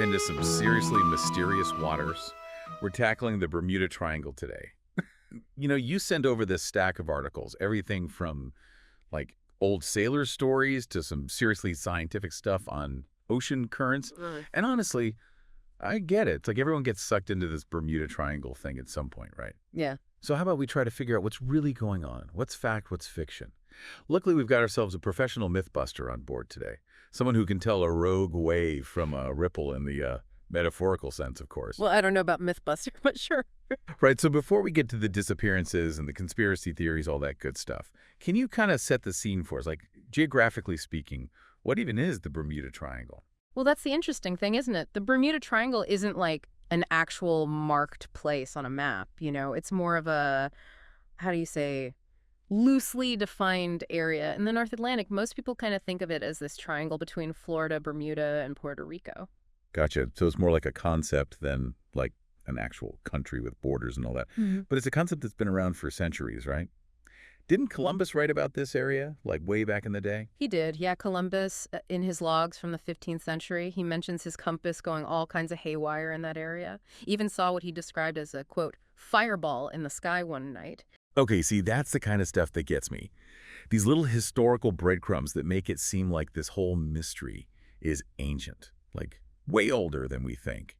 into some seriously mysterious waters. We're tackling the Bermuda Triangle today. You send over this stack of articles, everything from, like, old sailor stories to some seriously scientific stuff on ocean currents. And honestly, I get it. It's like everyone gets sucked into this Bermuda Triangle thing at some point, right? Yeah. So how about we try to figure out what's really going on? What's fact, what's fiction? Luckily, we've got ourselves a professional mythbuster on board today. Someone who can tell a rogue wave from a ripple in the metaphorical sense, of course. Well, I don't know about Mythbuster, but sure. Right, so before we get to the disappearances and the conspiracy theories, all that good stuff, can you kind of set the scene for us? Like, geographically speaking, what even is the Bermuda Triangle? Well, that's the interesting thing, isn't it? The Bermuda Triangle isn't like an actual marked place on a map, It's more of a, how do you say, loosely defined area. In the North Atlantic, most people kind of think of it as this triangle between Florida, Bermuda, and Puerto Rico. Gotcha. So it's more like a concept than like an actual country with borders and all that. But it's a concept that's been around for centuries, right? Didn't Columbus write about this area, like way back in the day? He did, yeah. Columbus, in his logs from the 15th century, he mentions his compass going all kinds of haywire in that area. Even saw what he described as a, quote, fireball in the sky one night. Okay, see, that's the kind of stuff that gets me. These little historical breadcrumbs that make it seem like this whole mystery is ancient, like way older than we think.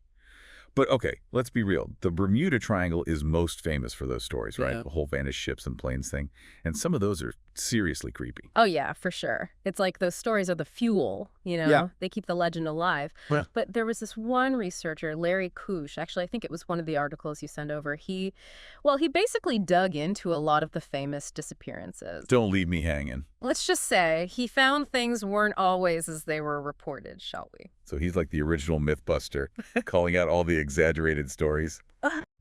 But okay, let's be real. The Bermuda Triangle is most famous for those stories, right? Yeah. The whole vanished ships and planes thing. And some of those are seriously creepy. Oh, yeah, for sure. It's like those stories are the fuel, Yeah. They keep the legend alive. Well. But there was this one researcher, Larry Kusch, actually, I think it was one of the articles you sent over. He basically dug into a lot of the famous disappearances. Don't leave me hanging. Let's just say he found things weren't always as they were reported, shall we? So he's like the original Mythbuster, calling out all the exaggerated stories.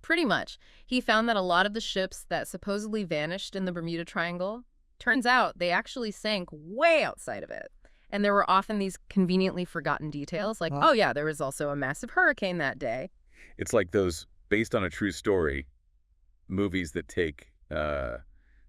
Pretty much. He found that a lot of the ships that supposedly vanished in the Bermuda Triangle, turns out they actually sank way outside of it. And there were often these conveniently forgotten details, like, oh yeah, there was also a massive hurricane that day. It's like those based on a true story movies that take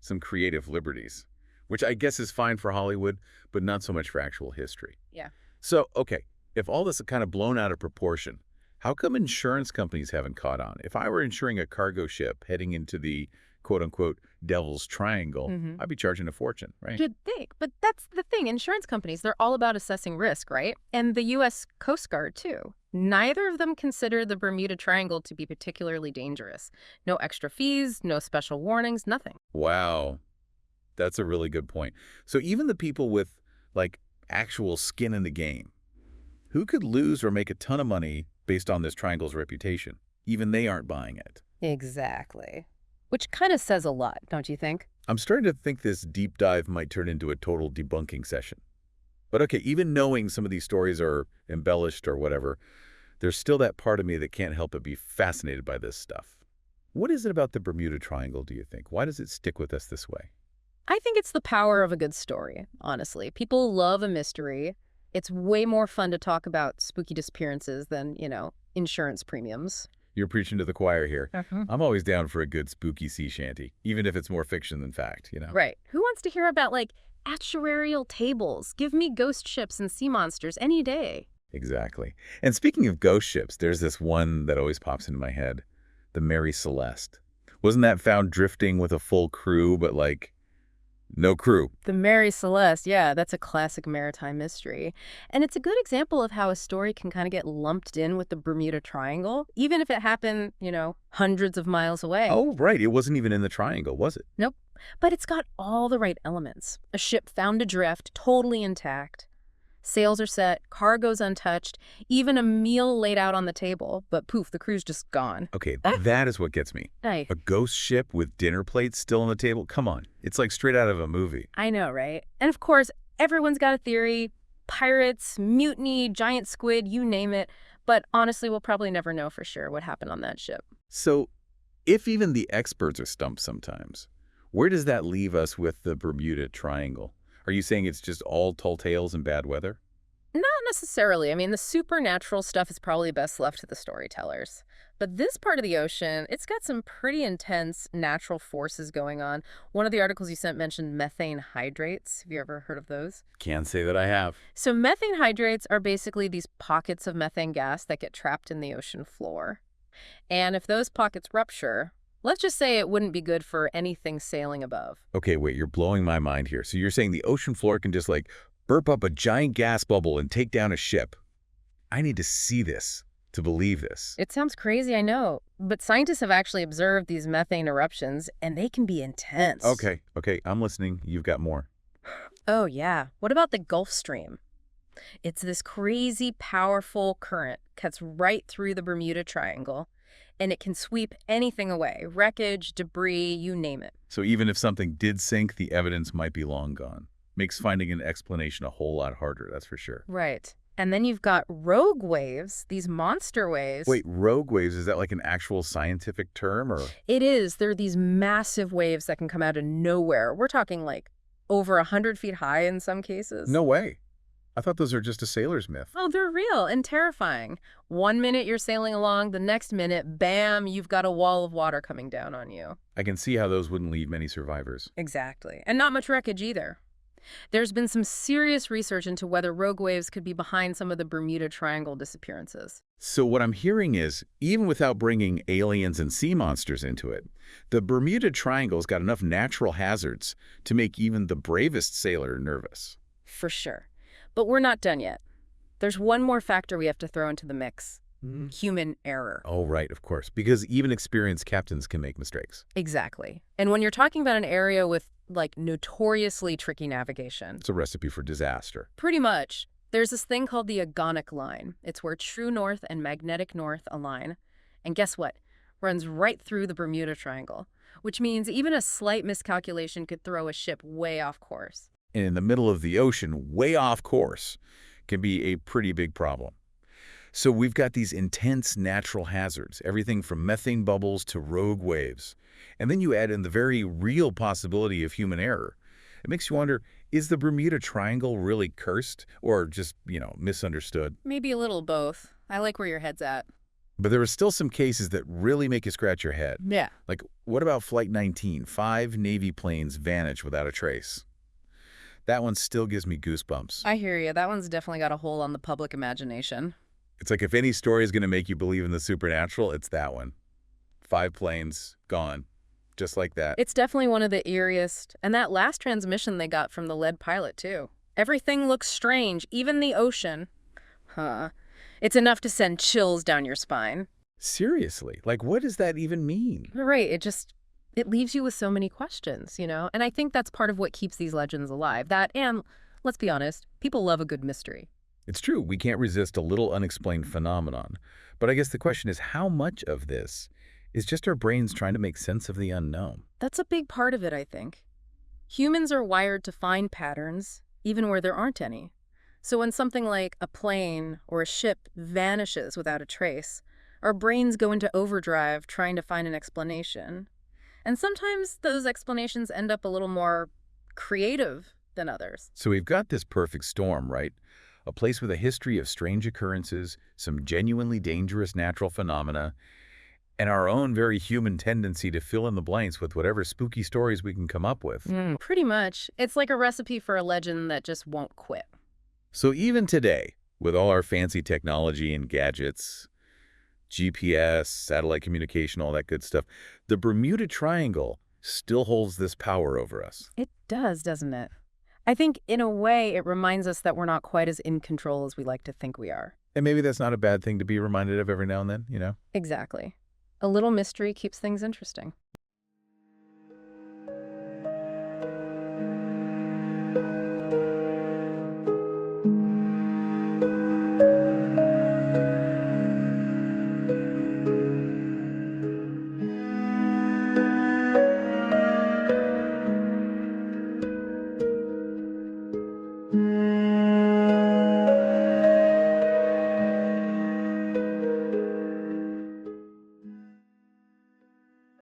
some creative liberties, which I guess is fine for Hollywood, but not so much for actual history. Yeah. So, okay, if all this is kind of blown out of proportion, how come insurance companies haven't caught on? If I were insuring a cargo ship heading into the quote-unquote Devil's Triangle, I'd be charging a fortune, right? You'd think, but that's the thing. Insurance companies, they're all about assessing risk, right? And the U.S. Coast Guard, too. Neither of them consider the Bermuda Triangle to be particularly dangerous. No extra fees, no special warnings, nothing. Wow. That's a really good point. So even the people with, like, actual skin in the game, who could lose or make a ton of money based on this triangle's reputation? Even they aren't buying it. Exactly. Which kind of says a lot, don't you think? I'm starting to think this deep dive might turn into a total debunking session. But okay, even knowing some of these stories are embellished or whatever, there's still that part of me that can't help but be fascinated by this stuff. What is it about the Bermuda Triangle, do you think? Why does it stick with us this way? I think it's the power of a good story, honestly. People love a mystery. It's way more fun to talk about spooky disappearances than, insurance premiums. You're preaching to the choir here. I'm always down for a good spooky sea shanty, even if it's more fiction than fact, Right. Who wants to hear about, actuarial tables? Give me ghost ships and sea monsters any day. Exactly. And speaking of ghost ships, there's this one that always pops into my head, the Mary Celeste. Wasn't that found drifting with a full crew, but, no crew? The Mary Celeste, yeah, that's a classic maritime mystery. And it's a good example of how a story can kind of get lumped in with the Bermuda Triangle, even if it happened, hundreds of miles away. Oh, right. It wasn't even in the triangle, was it? Nope. But it's got all the right elements. A ship found adrift, totally intact. Sails are set, cargo's untouched, even a meal laid out on the table, but poof, the crew's just gone. Okay, that is what gets me. Aye. A ghost ship with dinner plates still on the table? Come on. It's like straight out of a movie. I know, right? And of course, everyone's got a theory. Pirates, mutiny, giant squid, you name it. But honestly, we'll probably never know for sure what happened on that ship. So, if even the experts are stumped sometimes, where does that leave us with the Bermuda Triangle? Are you saying it's just all tall tales and bad weather? Not necessarily. I mean, the supernatural stuff is probably best left to the storytellers. But this part of the ocean, it's got some pretty intense natural forces going on. One of the articles you sent mentioned methane hydrates. Have you ever heard of those? Can't say that I have. So methane hydrates are basically these pockets of methane gas that get trapped in the ocean floor. And if those pockets rupture, let's just say it wouldn't be good for anything sailing above. Okay, wait, you're blowing my mind here. So you're saying the ocean floor can just like burp up a giant gas bubble and take down a ship. I need to see this to believe this. It sounds crazy, I know, but scientists have actually observed these methane eruptions, and they can be intense. Okay, I'm listening. You've got more. Oh, yeah. What about the Gulf Stream? It's this crazy, powerful current cuts right through the Bermuda Triangle, and it can sweep anything away, wreckage, debris, you name it. So even if something did sink, the evidence might be long gone. Makes finding an explanation a whole lot harder, that's for sure. Right. And then you've got rogue waves, these monster waves. Wait, rogue waves, is that like an actual scientific term or? It is. They're these massive waves that can come out of nowhere. We're talking like over 100 feet high in some cases. No way. I thought those are just a sailor's myth. Oh, they're real and terrifying. One minute you're sailing along, the next minute, bam, you've got a wall of water coming down on you. I can see how those wouldn't leave many survivors. Exactly. And not much wreckage either. There's been some serious research into whether rogue waves could be behind some of the Bermuda Triangle disappearances. So what I'm hearing is, even without bringing aliens and sea monsters into it, the Bermuda Triangle's got enough natural hazards to make even the bravest sailor nervous. For sure. But we're not done yet. There's one more factor we have to throw into the mix. Human error. Oh, right, of course, because even experienced captains can make mistakes. Exactly. And when you're talking about an area with, like, notoriously tricky navigation. It's a recipe for disaster. Pretty much. There's this thing called the agonic line. It's where true north and magnetic north align. And guess what? Runs right through the Bermuda Triangle, which means even a slight miscalculation could throw a ship way off course. And in the middle of the ocean, way off course, can be a pretty big problem. So we've got these intense natural hazards, everything from methane bubbles to rogue waves. And then you add in the very real possibility of human error. It makes you wonder, is the Bermuda Triangle really cursed or just, misunderstood? Maybe a little both. I like where your head's at. But there are still some cases that really make you scratch your head. Yeah. Like, what about Flight 19? 5 Navy planes vanish without a trace. That one still gives me goosebumps. I hear you. That one's definitely got a hole on the public imagination. It's like if any story is going to make you believe in the supernatural, it's that one. 5 planes, gone. Just like that. It's definitely one of the eeriest. And that last transmission they got from the lead pilot, too. Everything looks strange, even the ocean. Huh. It's enough to send chills down your spine. Seriously? Like, what does that even mean? Right. It leaves you with so many questions, And I think that's part of what keeps these legends alive. That, and let's be honest, people love a good mystery. It's true, we can't resist a little unexplained phenomenon. But I guess the question is, how much of this is just our brains trying to make sense of the unknown? That's a big part of it, I think. Humans are wired to find patterns, even where there aren't any. So when something like a plane or a ship vanishes without a trace, our brains go into overdrive trying to find an explanation. And sometimes those explanations end up a little more creative than others. So we've got this perfect storm, right? A place with a history of strange occurrences, some genuinely dangerous natural phenomena, and our own very human tendency to fill in the blanks with whatever spooky stories we can come up with. Pretty much. It's like a recipe for a legend that just won't quit. So even today, with all our fancy technology and gadgets, GPS, satellite communication, all that good stuff, the Bermuda Triangle still holds this power over us. It does, doesn't it? I think, in a way, it reminds us that we're not quite as in control as we like to think we are. And maybe that's not a bad thing to be reminded of every now and then, Exactly. A little mystery keeps things interesting.